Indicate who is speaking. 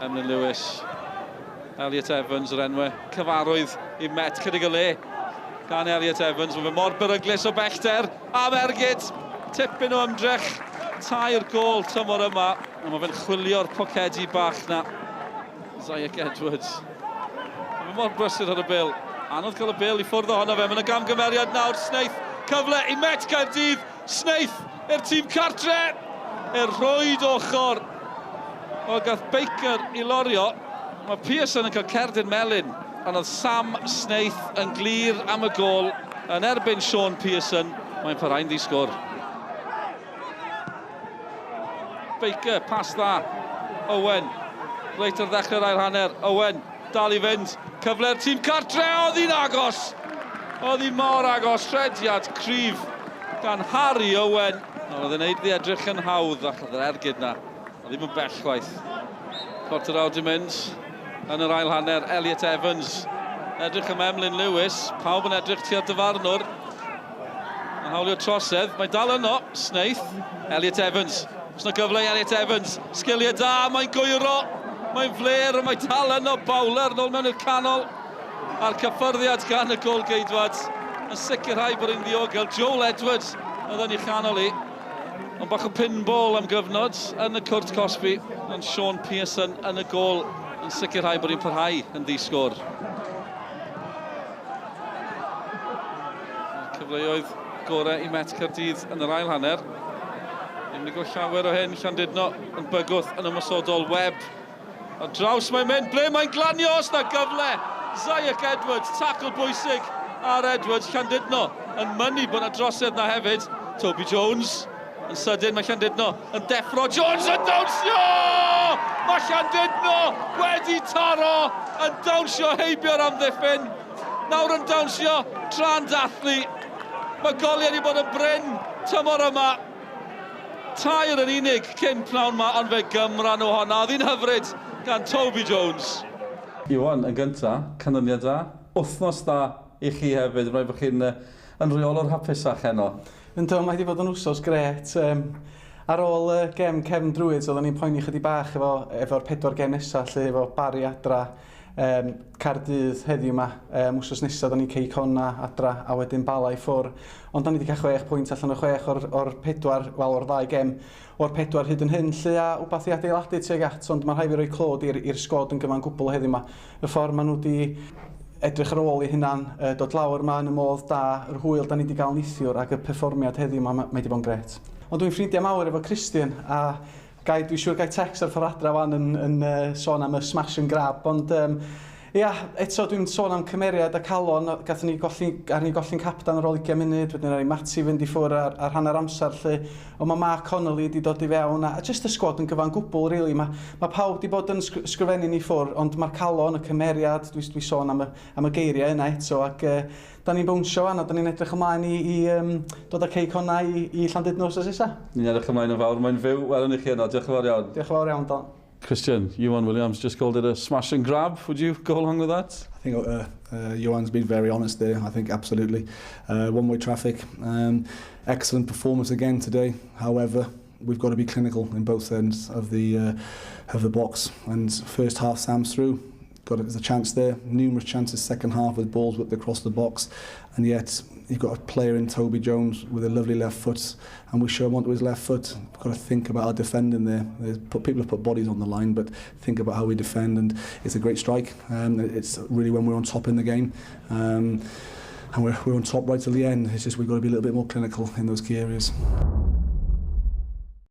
Speaker 1: Emlyn Lewis, Elliot Evans yr enwau cyfarwydd I Met chydig o le gan Elliot Evans. Mae fe mor beryglus o bellter a mergyd, tipyn o ymdrech, tair gôl tymor yma, a mae fe'n chwilio'r pocedi bach na Zayek Edwards. Mae fe mor brysur ar y bil, anodd cael y bil I ffwrdd ohono fe. Mae yna gamgymeriad nawr, Snaith, cyfle I Met Caerdydd, Snaith i'r tîm cartre, rhoed ochr. O gath Baker I lorio, mae Pearson yn cael cerdyn melyn, ond oedd Sam Snaith yn glir am y gôl yn erbyn Sean Pearson. Mae'n parhau'n ddisgwr. Baker, pas dda. Owen, reit ar ddechrau'r ail hanner. Owen, dal I fynd. Cyfle'r tîm cartre, oedd hi'n agos. Oedd hi mor agos, rhediad cryf gan Harry Owen. Oedd e'n neud ddi edrych yn hawdd ac oedd yr ergyd na. Oedd ddim yn bell chwaith. Porter awd I mynd yn yr ail hanner. Elliot Evans edrych am Emlyn Lewis. Pawb yn edrych tua'r dyfarnwr. Yn hawlio trosedd. Mae'n dal yno. Snaith. Elliot Evans. Os na gyfle I Elliot Evans. Sgiliau da. Mae'n gwyro. Mae'n fler. Mae'n dal yno. Bowler nôl mewn i'r canol. A'r cyffyrddiad gan y gôl geidwad. Yn sicrhau bod hi'n ddiogel. Joel Edwards oedd yn ei chanol I. Ond bach o pinball am gyfnod yn y cwrt Cosby, ond Sean Pearson yn y gôl yn sicrhau bod hi'n parhau yn ddisgwr. Cyfleoedd gorau I Met Caerdydd yn yr ail hanner. Ddim wedi gweld llawer o hyn, Llandudno yn bygwth yn ymosodol Webb. A draws mae'n mynd, ble mae'n glanio os na gyfle. Zayek Edwards, tackle bwysig ar Edwards. Llandudno yn mynnu bod na drosedd na hefyd. Toby Jones. Yn sydyn, mae Llandudno yn deffro. Jones yn dawnsio! Mae Llandudno wedi taro yn dawnsio heibio'r amddiffyn. Nawr yn dawnsio tra'n dathlu. Mae goliau wedi bod yn bryn tymor yma. Tair yn unig cyn pnawn yma, ond fe gymran o honna. Oedd hi'n hyfryd gan Toby Jones.
Speaker 2: Iwan, yn gyntaf, canlyniad da. Wythnos da I chi hefyd. Rhaid bod chi'n yn reolwr hapusach heno.
Speaker 3: Ynddo, mae wedi bod yn wsos gret. Ar ôl gem Cefn Druids, oedden ni'n poeni chydig bach efo'r 4 gem nesaf, lle efo Bari adra, Caerdydd heddiw yma. Wsos nesaf, oedden ni'n Ceicona adra, a wedyn Bala I ffwr. Ond da ni wedi cael 6 pwynt allan o 6 o'r 4, wel o'r 2 gem, o'r 4 hyd yn hyn, lle a wbath I adeiladu tuag at, ond mae'n rhaid fi roi clod i'r sgwad yn gyfan gwbl heddiw yma. Y ffordd maen nhw wedi edrych ar ôl I hynna'n dod lawr yma yn y modd da, yr hwyl da ni wedi cael neithiwr ac y perfformiad heddiw yma, mae wedi bod yn gret. Ond dwi'n ffrindiau mawr efo Christian a dwi'n siŵr gai text ar ffordd adra fan yn sôn am y smash and grab, ond ia, eto dwi'n sôn am cymeriad a calon, gathon ni golli'n capdan ar ôl 20 munud, wedyn rhaid Mati fynd I ffwr ar hanner amser lle, ond mae Mark Connolly wedi dod I fewn, a jyst y sgwad yn gyfan gwbl, really. Mae pawb wedi bod yn sgrifennu ni ffwr, ond mae'r calon, y cymeriad, dwi sôn am y geiriau yna eto, ac da ni'n bwnsio fan, a da ni'n edrych ymlaen I dod â Ceicona I Llandudno wsos nesa.
Speaker 2: Ni'n edrych ymlaen yn fawr, mae'n fyw, welwn I chi yno, diolch yn fawr iawn.
Speaker 3: Diolch yn fawr iawn, Don.
Speaker 2: Christian, Ewan Williams just called it a smash and grab. Would you go along with that?
Speaker 4: I think Ewan's been very honest there. I think absolutely. One-way traffic. Excellent performance again today. However, we've got to be clinical in both ends of the box. And first half, Sam's through. There's a chance there. Numerous chances second half with balls whipped across the box. And yet, you've got a player in Toby Jones with a lovely left foot, and we show him onto his left foot. We've got to think about our defending there. People have put bodies on the line, but think about how we defend, and it's a great strike. It's really when we're on top in the game, and we're on top right till the end. It's just we've got to be a little bit more clinical in those key areas.